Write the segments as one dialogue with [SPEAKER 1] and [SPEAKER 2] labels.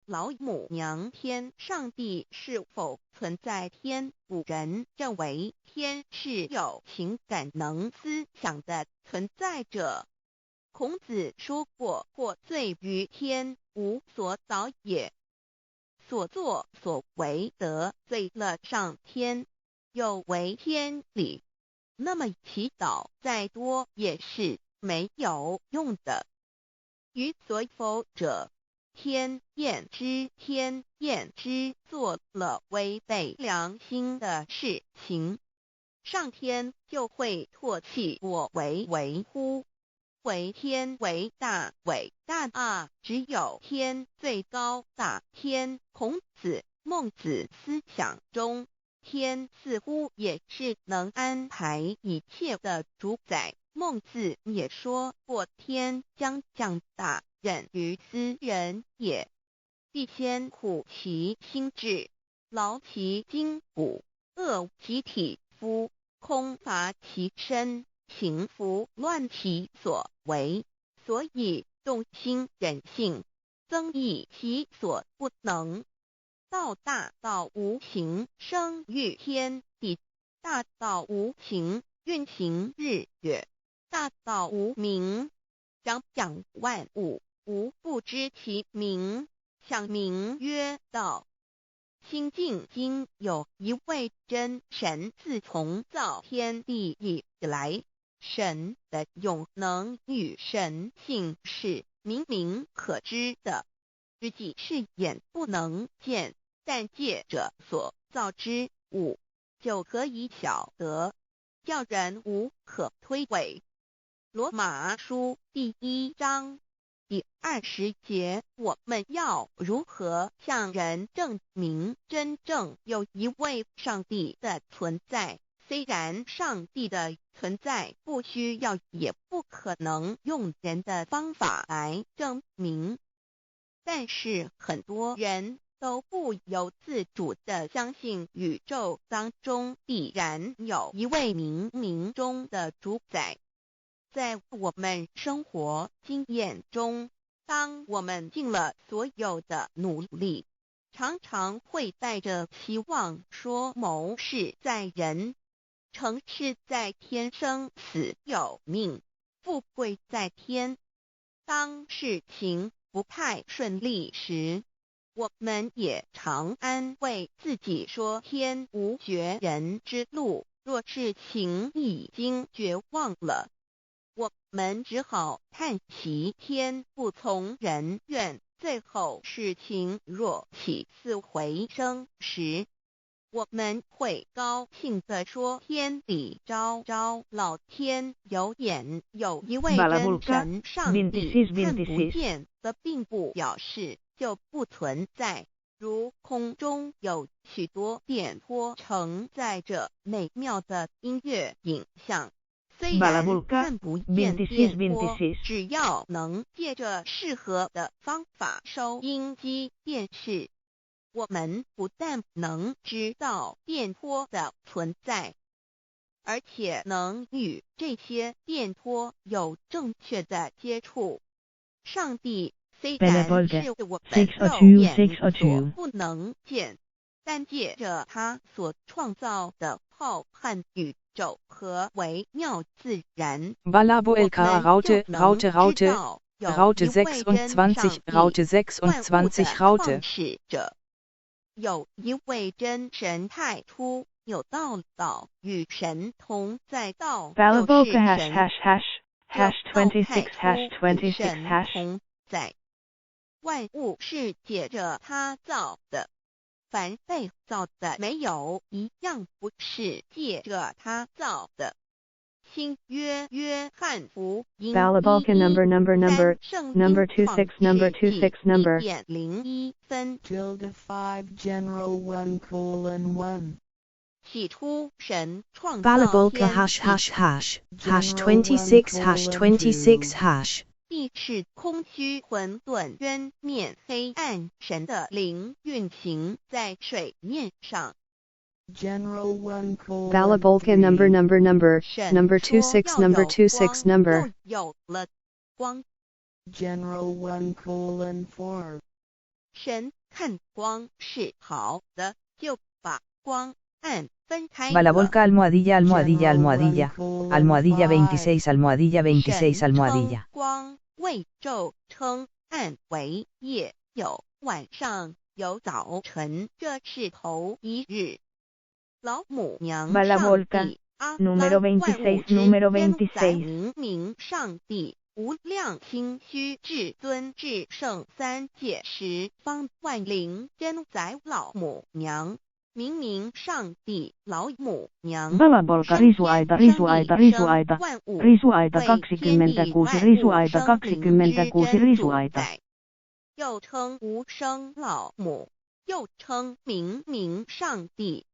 [SPEAKER 1] 老母娘天上帝是否存在天？古人认为天是有情感能思想的存在者。孔子说过：或罪于天，无所导也。所作所为得罪了上天，有违天理，那么祈祷再多也是没有用的。予所否者，天厌之，做了违背良心的事情，上天就会唾弃我为乎？为天为大啊！只有天最高大天。孔子、孟子思想中，天似乎也是能安排一切的主宰。孟子也说过：天将降大任于斯人也，必先苦其心志，劳其筋骨，饿其体肤，空乏其身，行拂乱其所为，所以动心忍性，增益其所不能。道大道无形，生育天地；大道无形，运行日月；大道无名，掌养万物。吾不知其名，想名曰道。新晋经有一位真神，自从造天地以来，神的永能与神性是明明可知的，实际是眼不能见，但借着所造之物，就可以晓得，叫人无可推诿。罗马书第1章第20节，我们要如何向人证明真正有一位上帝的存在？虽然上帝的存在不需要也不可能用人的方法来证明，但是很多人都不由自主地相信宇宙当中必然有一位冥冥中的主宰。在我们生活经验中，当我们尽了所有的努力，常常会带着期望说谋事在人，成事在天，生死有命，富贵在天。当事情不太顺利时，我们也常安慰自己说天无绝人之路，若事情已经绝望了，我们只好叹息天不从人愿。最后事情若起死回生时，我们会高兴地说天理昭昭，老天有眼。有一位真神上帝看不见的，并不表示就不存在，如空中有许多电波承载着美妙的音乐影像，虽然看不见电波，只要能借着适合的方法收音机电视，我们不但能知道电波的存在，而且能与这些电波有正确的接触。上帝虽然是我们肉眼所不能见，但借着他所创造的浩瀚宇宙和微妙自然，Valabo
[SPEAKER 2] LK Raute 26 Raute
[SPEAKER 1] 有一位真神太初有道，道与神同在，道就是神，有道太初与神同在。万物是借着他造的，凡被造的没有一样不是借着他造的。新约约翰福音1:01起初神创造天
[SPEAKER 2] 26
[SPEAKER 1] 地是空虚混沌渊面黑暗，神的灵运行在水面上。
[SPEAKER 2] Valabolka number 26
[SPEAKER 1] 就有了光。神看光是好的，就把光暗分开
[SPEAKER 2] Va la
[SPEAKER 1] 了。
[SPEAKER 2] volca almohadilla almohadilla almohadilla. Almohadilla 26 almohadilla 26
[SPEAKER 1] 神
[SPEAKER 2] almohadilla.
[SPEAKER 1] 称光为昼，称暗为夜，有晚上，有早晨，这是头一日。老母娘
[SPEAKER 3] Va la
[SPEAKER 1] 上
[SPEAKER 3] volca,
[SPEAKER 1] 帝阿
[SPEAKER 3] número
[SPEAKER 1] 拉万物
[SPEAKER 3] 26,
[SPEAKER 1] 之
[SPEAKER 3] número
[SPEAKER 1] 天载
[SPEAKER 3] 26.
[SPEAKER 1] 明明上帝无量清虚至尊至圣三界十方万灵真载老母娘。明明上帝老母娘
[SPEAKER 3] Va la volca, risuaita, risuaita, risuaita. Risuaita 26, risuaita 26, risuaita.
[SPEAKER 1] 又称无生老母，又称明明上帝。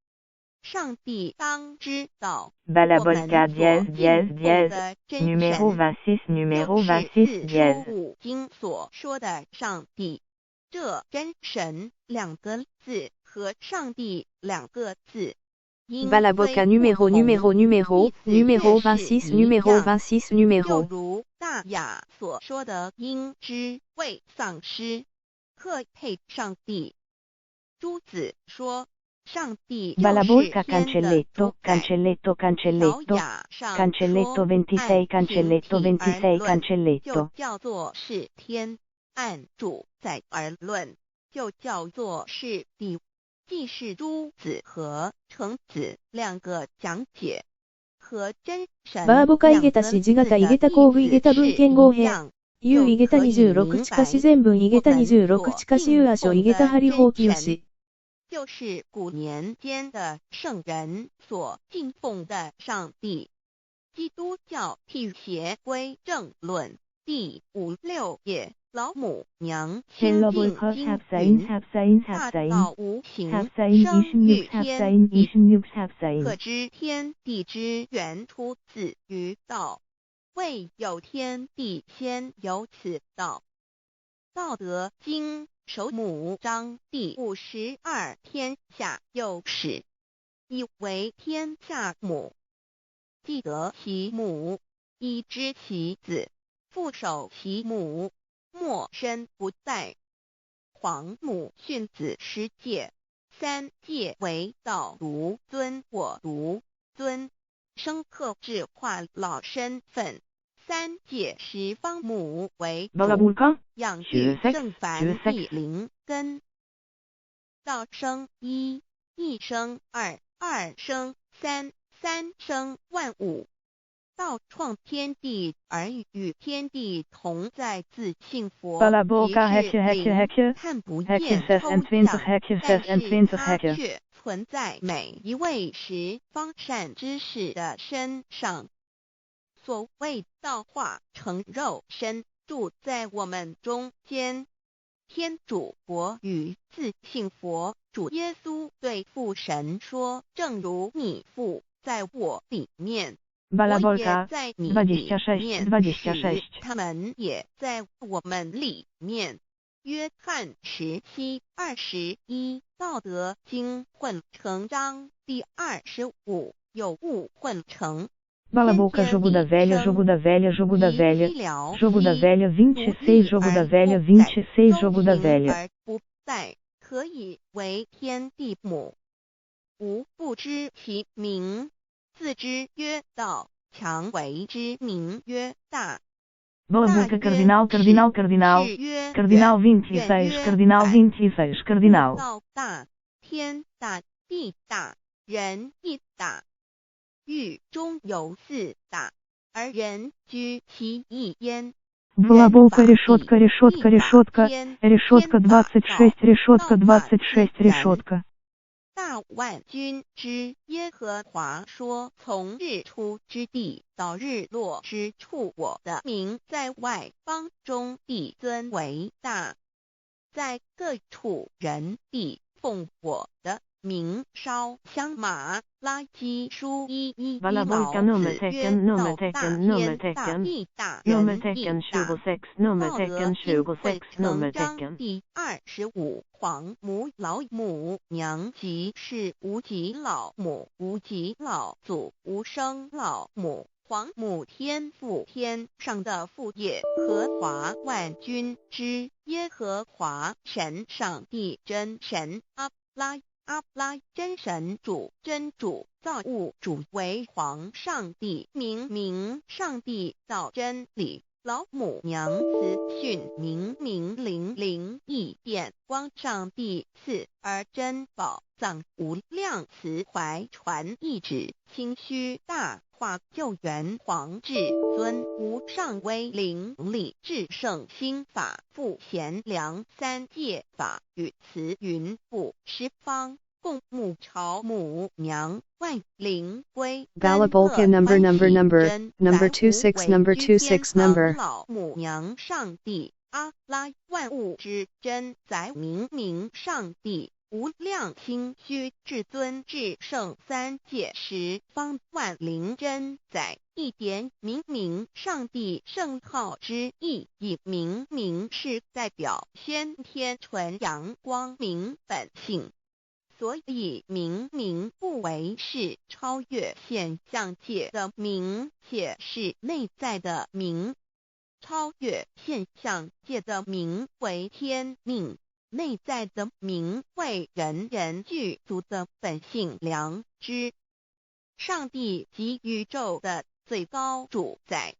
[SPEAKER 1] 上帝当知道，
[SPEAKER 3] Va la
[SPEAKER 1] 我们
[SPEAKER 3] volca,
[SPEAKER 1] 所
[SPEAKER 3] 10,
[SPEAKER 1] 敬
[SPEAKER 3] 10,
[SPEAKER 1] 奉
[SPEAKER 3] 10.
[SPEAKER 1] 的真
[SPEAKER 3] Numéro
[SPEAKER 1] 神，
[SPEAKER 3] 26, numéro
[SPEAKER 1] 就是
[SPEAKER 3] 26,
[SPEAKER 1] 四书
[SPEAKER 3] 10.
[SPEAKER 1] 五经所说的上帝。这真神两个字和上帝两个字，因
[SPEAKER 2] Va la
[SPEAKER 1] 虽
[SPEAKER 2] volca
[SPEAKER 1] 不
[SPEAKER 2] numéro
[SPEAKER 1] 同，
[SPEAKER 2] numéro numéro
[SPEAKER 1] 意思
[SPEAKER 2] numéro
[SPEAKER 1] 却是
[SPEAKER 2] 26 numéro
[SPEAKER 1] 一样。
[SPEAKER 2] 26
[SPEAKER 1] 就
[SPEAKER 2] numéro.
[SPEAKER 1] 如大雅所说的因之谓丧失，特配上帝。朱子说，上帝
[SPEAKER 3] Va la
[SPEAKER 1] 就是
[SPEAKER 3] volca,
[SPEAKER 1] 天的主
[SPEAKER 3] cancelletto,
[SPEAKER 1] 宰。
[SPEAKER 3] cancelletto,
[SPEAKER 1] 老
[SPEAKER 3] cancelletto.
[SPEAKER 1] 雅上
[SPEAKER 3] Cancelletto
[SPEAKER 1] 说，
[SPEAKER 3] 26,
[SPEAKER 1] 按
[SPEAKER 3] cancelletto
[SPEAKER 1] 形体而
[SPEAKER 3] 26,
[SPEAKER 1] 论，就
[SPEAKER 3] cancelletto.
[SPEAKER 1] 叫做是天；按主宰而论，就叫做是地。既是朱子和程子两个讲解，和真神
[SPEAKER 2] バーボカ
[SPEAKER 1] 两
[SPEAKER 2] 井桁
[SPEAKER 1] 个
[SPEAKER 2] 氏字型井
[SPEAKER 1] 字
[SPEAKER 2] 桁
[SPEAKER 1] 的
[SPEAKER 2] 工具井桁
[SPEAKER 1] 意思
[SPEAKER 2] 文
[SPEAKER 1] 是
[SPEAKER 2] 献合併。
[SPEAKER 1] 一样。
[SPEAKER 2] U 井桁26地下自然文井桁26地下自由所井桁張放棄吉。
[SPEAKER 1] 就是古年间的圣人所敬奉的上帝。基督教替协归正论第56页，老母娘清
[SPEAKER 3] Hello
[SPEAKER 1] 净
[SPEAKER 3] volca,
[SPEAKER 1] 经
[SPEAKER 3] sapsain,
[SPEAKER 1] 云：
[SPEAKER 3] sapsain,
[SPEAKER 1] 大
[SPEAKER 3] sapsain.
[SPEAKER 1] 道无形，
[SPEAKER 3] Sapsain,
[SPEAKER 1] 生
[SPEAKER 3] 26,
[SPEAKER 1] 育天
[SPEAKER 3] sapsain,
[SPEAKER 1] 地，
[SPEAKER 3] 26, sapsain.
[SPEAKER 1] 可知天地之源出自于道，未有天地先有此道。道德经首母章第52，天下幼始，以为天下母。既得其母，以知其子，父守其母，莫身不在。皇母训子十戒，三戒为道如尊，我如尊，生克制化老身份。三戒十方母为
[SPEAKER 3] Va la
[SPEAKER 1] 主，
[SPEAKER 3] volca,
[SPEAKER 1] 养育
[SPEAKER 3] 26,
[SPEAKER 1] 正凡
[SPEAKER 3] 26.
[SPEAKER 1] 一灵根。道生一，一生二，二生三，三生万物。道创天地而与天地同在，自信佛
[SPEAKER 3] Va la
[SPEAKER 1] 即
[SPEAKER 3] volca,
[SPEAKER 1] 是
[SPEAKER 3] hekje, hekje,
[SPEAKER 1] 灵，
[SPEAKER 3] hekje.
[SPEAKER 1] 看不
[SPEAKER 3] Hekje
[SPEAKER 1] 见抽
[SPEAKER 3] 26,
[SPEAKER 1] 象，
[SPEAKER 3] hekje
[SPEAKER 1] 但是
[SPEAKER 3] 26,
[SPEAKER 1] 它
[SPEAKER 3] hekje.
[SPEAKER 1] 却存在每一位十方善知识的身上。所谓道化成肉身，住在我们中间。天主佛与自信佛主耶稣对父神说：“正如你父在我里面，
[SPEAKER 3] Va la
[SPEAKER 1] 我也
[SPEAKER 3] volca,
[SPEAKER 1] 在你里
[SPEAKER 3] 26,
[SPEAKER 1] 面，
[SPEAKER 3] 26.
[SPEAKER 1] 使他们也在我们里面。”约翰17:21，道德经混成章第25，有误混成。
[SPEAKER 3] Va la volca, jogo da velha, jogo da velha, jogo da velha. Jogo da velha 26, jogo da velha 26, jogo da velha.
[SPEAKER 1] 而不在，可以为天地母。吾不知其名，自之曰道，强为之名曰大。
[SPEAKER 3] Va la volca, cardinal, cardinal, cardinal.
[SPEAKER 1] 是曰
[SPEAKER 3] Cardinal
[SPEAKER 1] 远，
[SPEAKER 3] 26,
[SPEAKER 1] 远曰
[SPEAKER 3] cardinal
[SPEAKER 1] 百。
[SPEAKER 3] 26, cardinal.
[SPEAKER 1] 道大，天大，地大，人亦大。狱中有四大，而人居其一焉。
[SPEAKER 3] Va la volca, решетка,
[SPEAKER 1] 地
[SPEAKER 3] решетка,
[SPEAKER 1] 大
[SPEAKER 3] решетка.
[SPEAKER 1] 天，
[SPEAKER 3] Решетка
[SPEAKER 1] 天大道，
[SPEAKER 3] 26, решетка
[SPEAKER 1] 道法
[SPEAKER 3] 26,
[SPEAKER 1] 自然。
[SPEAKER 3] решетка.
[SPEAKER 1] 大万军之耶和华说：“从日出之地到日落之处，我的名在外邦中必尊为大，在各处人必奉我的名烧香马。”拉基书1:1
[SPEAKER 3] Va la
[SPEAKER 1] 毛
[SPEAKER 3] volca,
[SPEAKER 1] 子
[SPEAKER 3] nummer
[SPEAKER 1] 曰
[SPEAKER 3] tecken,
[SPEAKER 1] 道
[SPEAKER 3] nummer
[SPEAKER 1] 大
[SPEAKER 3] tecken, nummer
[SPEAKER 1] 天大
[SPEAKER 3] tecken.
[SPEAKER 1] 地大
[SPEAKER 3] Nummer
[SPEAKER 1] 人亦
[SPEAKER 3] tecken
[SPEAKER 1] 大。
[SPEAKER 3] 26, nummer
[SPEAKER 1] 道德
[SPEAKER 3] tecken
[SPEAKER 1] 经
[SPEAKER 3] 26,
[SPEAKER 1] 混
[SPEAKER 3] nummer
[SPEAKER 1] 成章
[SPEAKER 3] tecken.
[SPEAKER 1] 第25，皇母老母娘即是无极老母、无极老祖、无生老母、皇母天父，天上的父，耶和华万军之耶和华神，上帝真神，阿拉真神，主真主，造物主，为皇上帝，明上帝造真理，老母娘慈训，明灵异变光，上帝赐而真宝藏，无量慈怀传意旨，清虚大化救援，皇至尊无上威灵力，至圣心法，复贤良，三界法与慈云布，十方共沐朝母娘，万灵归真，
[SPEAKER 2] Balabolka number 26
[SPEAKER 1] 老母娘上帝，阿拉万物之真载，明上帝，无量清虚至尊至圣，三界十方万灵真载，一点明上帝圣号之意义，明是代表先天纯阳光明本性，所以明不为是超越现象界的明，且是内在的明。超越现象界的明为天命，内在的明为人具足的本性良知。上帝即宇宙的最高主宰，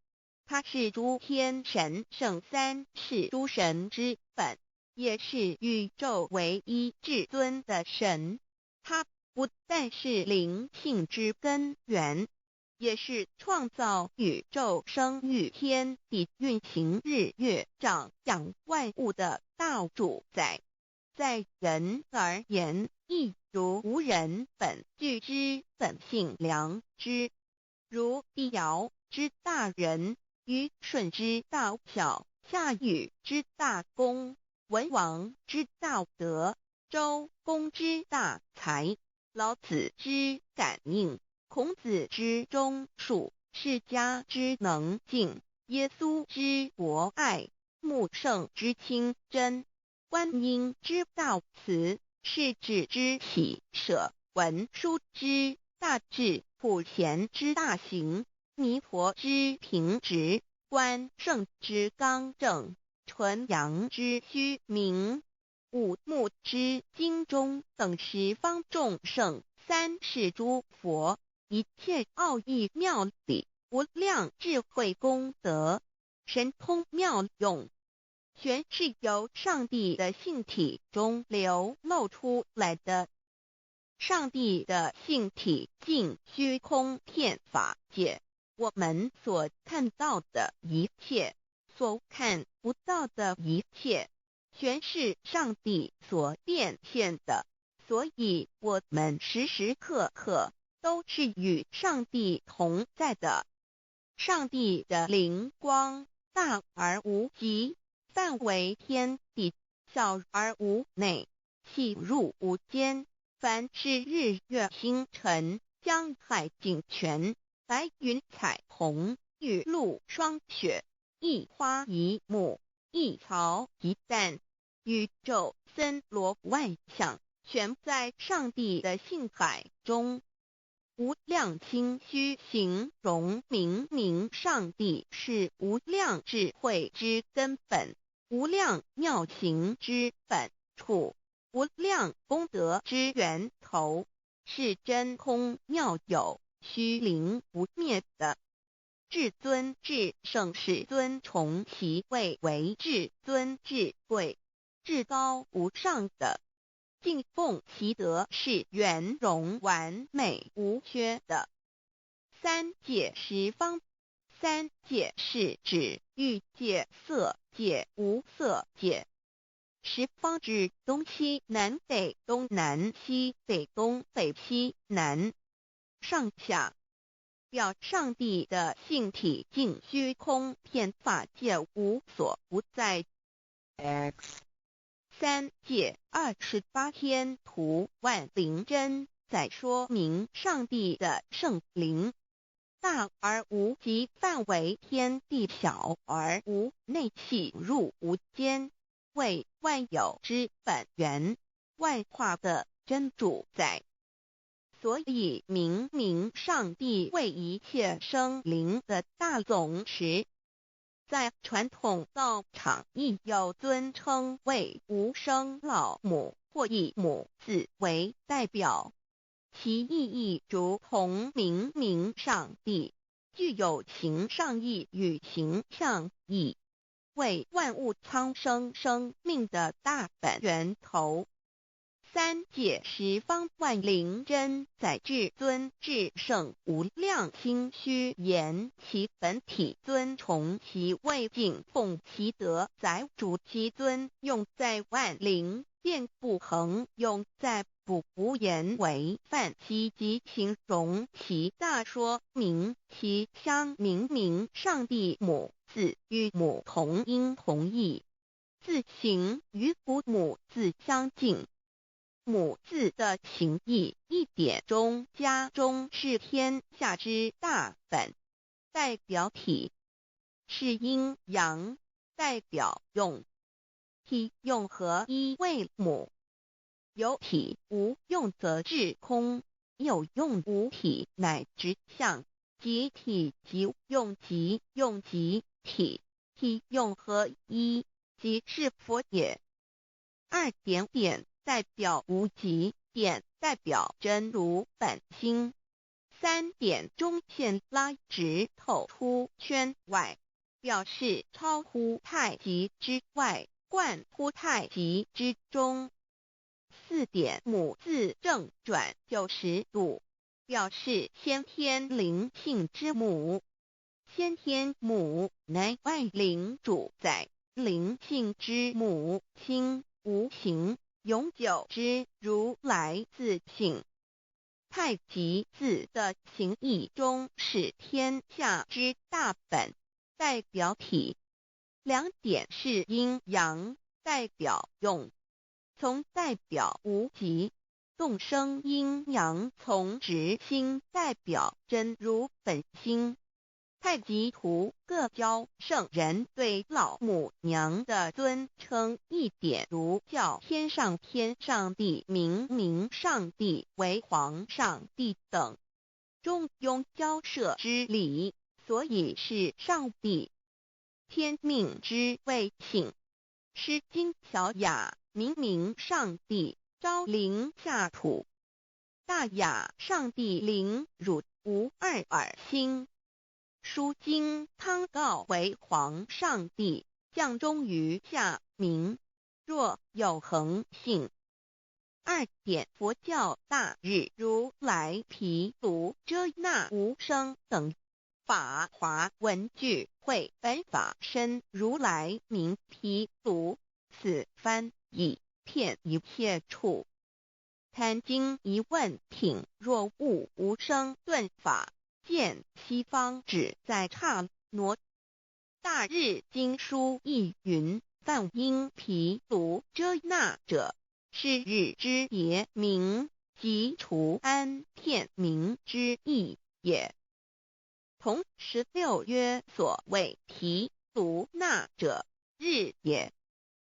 [SPEAKER 1] 他是诸天神圣三世诸神之本，也是宇宙唯一至尊的神。他不但是灵性之根源，也是创造宇宙生育天地运行日月长养万物的大主宰。在人而言，亦如无人本具之本性良知，如帝尧之大仁，虞舜之大巧，夏禹之大功，文王之大德，周公之大才，老子之感应，孔子之忠恕，释迦之能静，耶稣之博爱，穆圣之清真，观音之大慈，世子之喜舍，文殊之大智，普贤之大行，弥陀之平直，观圣之刚正，纯阳之虚明，五目之精中，等十方众圣，三世诸佛，一切奥义妙理，无量智慧功德，神通妙用，全是由上帝的性体中流露出来的。上帝的性体尽虚空遍法界，我们所看到的一切，所看不到的一切，全是上帝所变现的，所以我们时时刻刻都是与上帝同在的。上帝的灵光大而无极，范围天地，小而无内，细入无间。凡是日月星辰，江海景泉，白云彩虹，雨露霜雪，一花一木，一草一蛋，宇宙森罗万象，全在上帝的性海中。无量清虚形容明上帝是无量智慧之根本，无量妙行之本处，无量功德之源头，是真空妙有，虚灵不灭的。至尊至圣，世尊崇其位为至尊至贵，至高无上的。敬奉其德是圆融完美无缺的。三界十方，三界是指欲界、色界、无色界。十方指东西南北东南西北东北西南上下，表上帝的性体尽虚空遍法界无所不在。三界28天图万灵真，在说明上帝的圣灵大而无极，范围天地，小而无内，细入无间，为万有之本源，万化的真主宰。所以明明上帝为一切生灵的大总持，在传统道场亦有尊称为无生老母，或以母字为代表，其意义如同明明上帝，具有形上义与形象义，为万物苍生生命的大本源头。三界十方万灵真在至尊至圣无量心虚言，其本体尊崇其位，敬奉其德，载主其尊，用在万灵，便不恒用在不无言为范其及形容其大，说明其相明明上帝母字与母同音同义，字形与父母字相近。母字的形义一点中家中是天下之大本，代表体是阴阳，代表用，体用合一为母。有体无用则至空，有用无体乃直相，即体即用即用即体，体用合一即是佛也。二点点代表无极，点代表真如本心，三点中线拉直透出圈外，表示超乎太极之外，贯乎太极之中。四点母字正转90度，表示先天灵性之母。先天母乃万灵主宰，灵性之母心无形，永久之如来自性。太极字的形义中是天下之大本，代表体。两点是阴阳，代表用，从代表无极，动生阴阳从直心，代表真如本心。太极图各教圣人对老母娘的尊称，一点如叫天上帝、明明上帝为皇上帝等，中庸交涉之理，所以是上帝。天命之谓请，诗经小雅，明明上帝昭灵下土，大雅上帝灵汝无二耳心。书经汤告为皇上帝，降中于下民，若有恒性。二点佛教大日如来毗卢遮那无生等法华文具会本法身如来名毗卢，此翻译遍一切处。贪经一问挺，若悟无生顿法，见西方只在刹那。大日经书亦云，梵音毗卢遮那者，是日之别名，即除安片名之意也。同16曰，所谓毗卢那者，日也。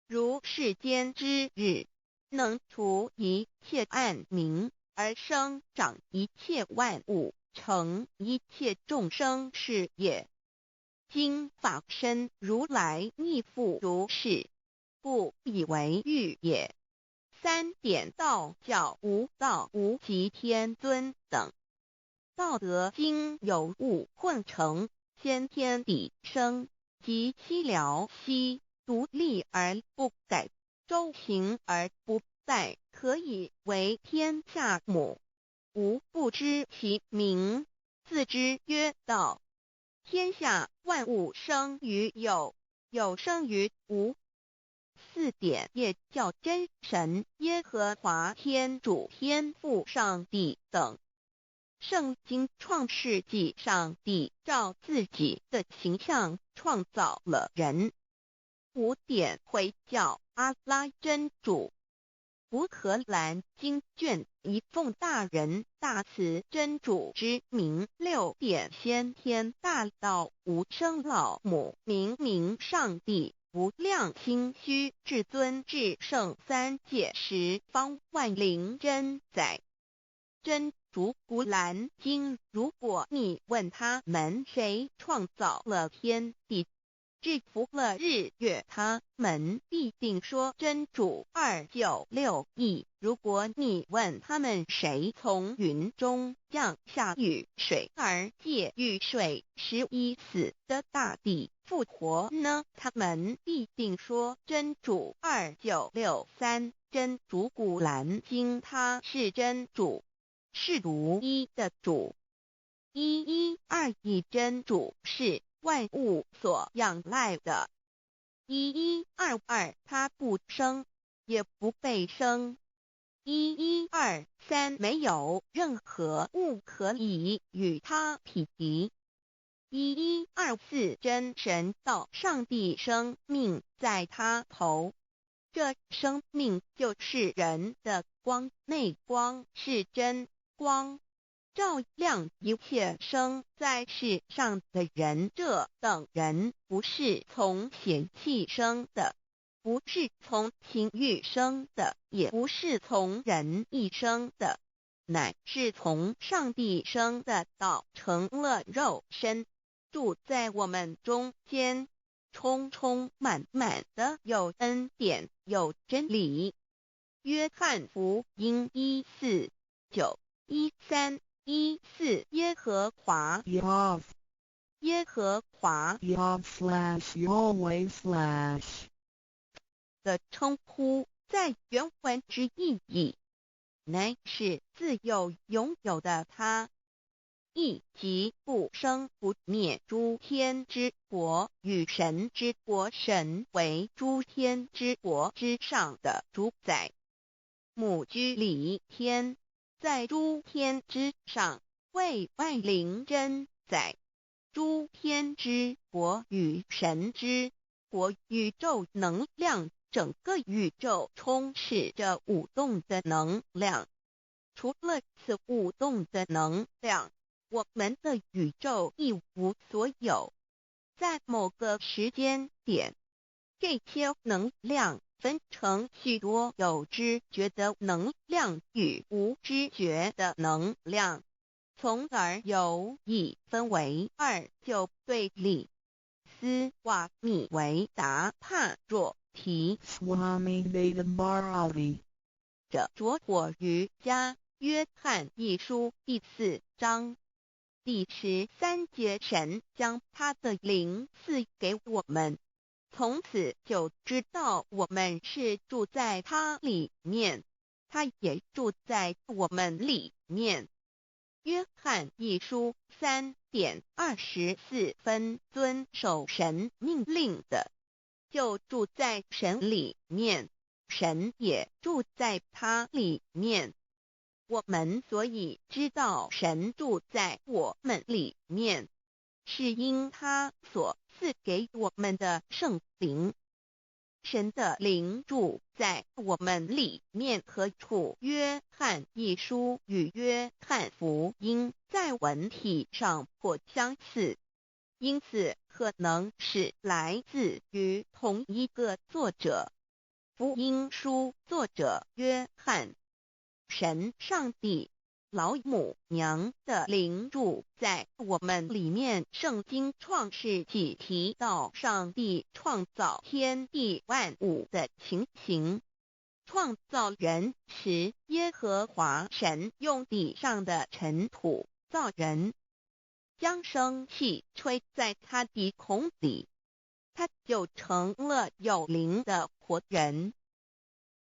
[SPEAKER 1] 如世间之日，能除一切暗明，而生长一切万物，成一切众生是也。今法身如来亦复如是，不以为喻也。三点道教无道无极天尊等，道德经有物混成，先天地生，即悉了悉，独立而不改，周行而不殆，可以为天下母。吾不知其名，自之曰道。天下万物生于有，有生于无。四点也叫真神、耶和华天主、天父上帝等。圣经创世纪，上帝照自己的形象创造了人。五点回教阿拉真主。乌克兰经卷一奉大人大慈真主之名。六点先天大道无生老母明明上帝无量心虚至尊至圣三界十方万灵真在。真主古兰经，如果你问他们谁创造了天地，制服了日月，他们必定说真主296亿。如果你问他们谁从云中降下雨水，而借雨水使已死的大地复活呢？他们必定说真主2963。真主古兰经，他是真主，是独一的主，112真主是万物所仰赖的，1122他不生也不被生，1123没有任何物可以与他匹敌，1124真神道上帝生命在他头，这生命就是人的光，内光是真光，照亮一切生在世上的人。这等人不是从血气生的，不是从情欲生的，也不是从人意生的，乃是从上帝生的道，成了肉身，住在我们中间，充充满满的有恩典有真理。约翰福音1491314耶和华
[SPEAKER 4] Yav
[SPEAKER 1] 耶和华
[SPEAKER 4] Yav/Yahweh/
[SPEAKER 1] 的称呼，在原文之意义，乃是自有拥有的他，亦即不生不灭诸天之国与神之国，神为诸天之国之上的主宰，母居里天，在诸天之上，为万灵真宰。诸天之国与神之国，宇宙能量，整个宇宙充斥着舞动的能量。除了此舞动的能量，我们的宇宙一无所有。在某个时间点，这些能量分成许多有知觉的能量与无知觉的能量，从而有一分为二，就对立。斯瓦米维达帕若提
[SPEAKER 4] Swami Vedabharati
[SPEAKER 1] 者着火于加约翰一书第4章第13节，神将他的灵赐给我们，从此就知道我们是住在他里面，他也住在我们里面。约翰一书3:24，遵守神命令的，就住在神里面，神也住在他里面。我们所以知道神住在我们里面，是因他所赐给我们的圣灵。神的灵住在我们里面，何处？约翰一书与约翰福音在文体上颇相似，因此可能是来自于同一个作者。福音书作者约翰，神上帝老母娘的灵住在我们里面。圣经创世纪提到上帝创造天地万物的情形，创造人时，耶和华神用地上的尘土造人，将生气吹在他鼻孔里，他就成了有灵的活人。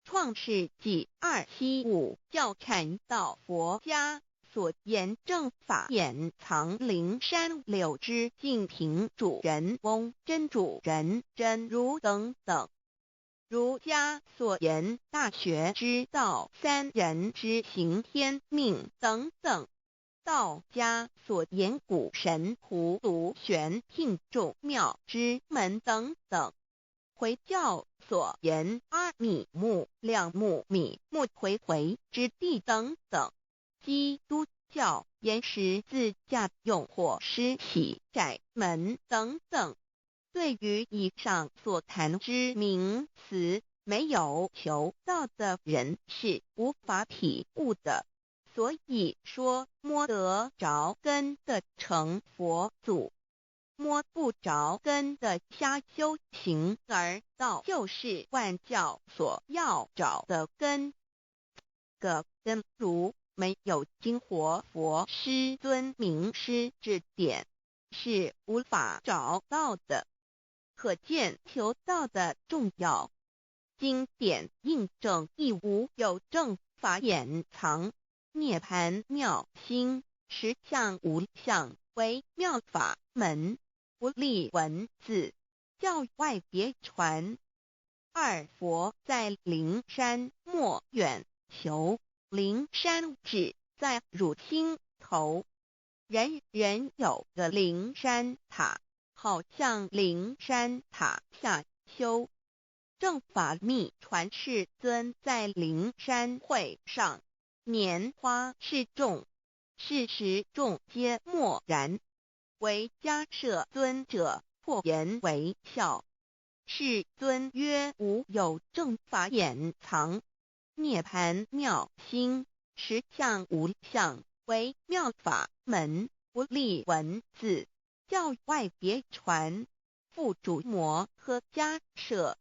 [SPEAKER 1] 创世纪275教传到佛家所言正法掩藏灵山柳之净瓶主人翁真主人真如等等。儒家所言大学之道三人之行天命等等。道家所言古神荼毒玄牝众妙之门等等。回教所言阿米木、亮木、米木回回之地等等。基督教言十字架用火施洗窄门等等。对于以上所谈之名词，没有求道的人是无法体悟的。所以说摸得着根的成佛祖，摸不着根的瞎修行而道，就是万教所要找的根。个根如没有经活佛师尊名师指点，是无法找到的。可见求道的重要。经典印证亦无有正法掩藏，涅盘妙心，实相无相，为妙法门，不立文字，教外别传。二佛在灵山莫远求，灵山只在汝心头，人人有个灵山塔，好像灵山塔下修。正法密传世尊在灵山会上拈花示众，是时众皆默然，唯迦摄尊者破颜为笑。世尊曰：无有正法掩藏，涅盘妙心，实相无相，为妙法门，不立文字，教外别传。复主摩诃迦摄。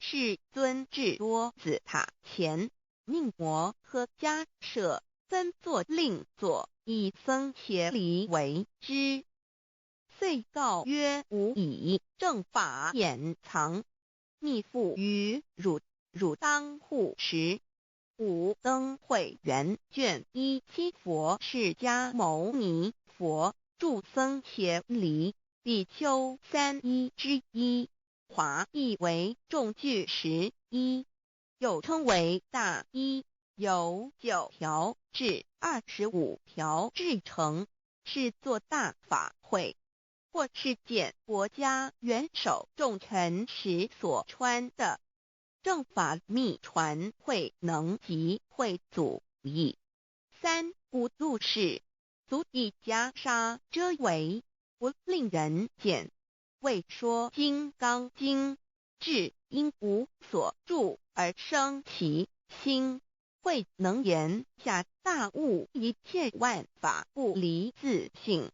[SPEAKER 1] 世尊至多子塔前，命摩诃迦摄分作令座，以僧伽梨为之。遂告曰：吾以正法掩藏，逆复于汝，汝当护持。五灯会元卷17佛释迦牟尼佛著僧伽梨比丘3之一，华译为众句11，又称为大一，由9条至25条制成，是作大法会，或是见国家元首重臣时所穿的。正法密传会能集会祖义。三无度世，足以袈裟遮围，不令人见。为说金刚经，至因无所住而生其心，慧能言下大悟，一切万法不离自性。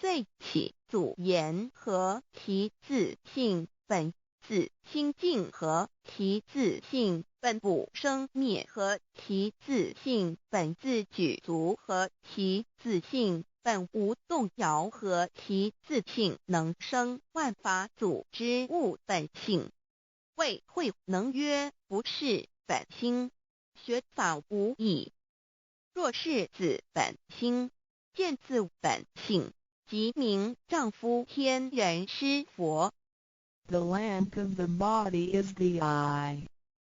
[SPEAKER 1] 遂起祖言和其自性本自清净和其自性本不生灭和其自性本自具足和其自性本无动摇和其自性能生万法组之物本性。谓慧能曰：不是本心，学法无益。若是自本心，见自本性，即名丈夫天人师佛。
[SPEAKER 4] The lamp of the body is the eye.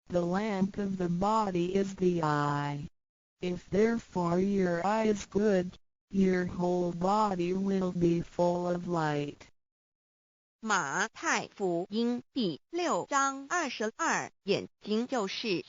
[SPEAKER 4] The lamp of the body is the eye. If therefore your eye is good, your whole body will be full of light.
[SPEAKER 1] 马太福音第6章22，眼睛就是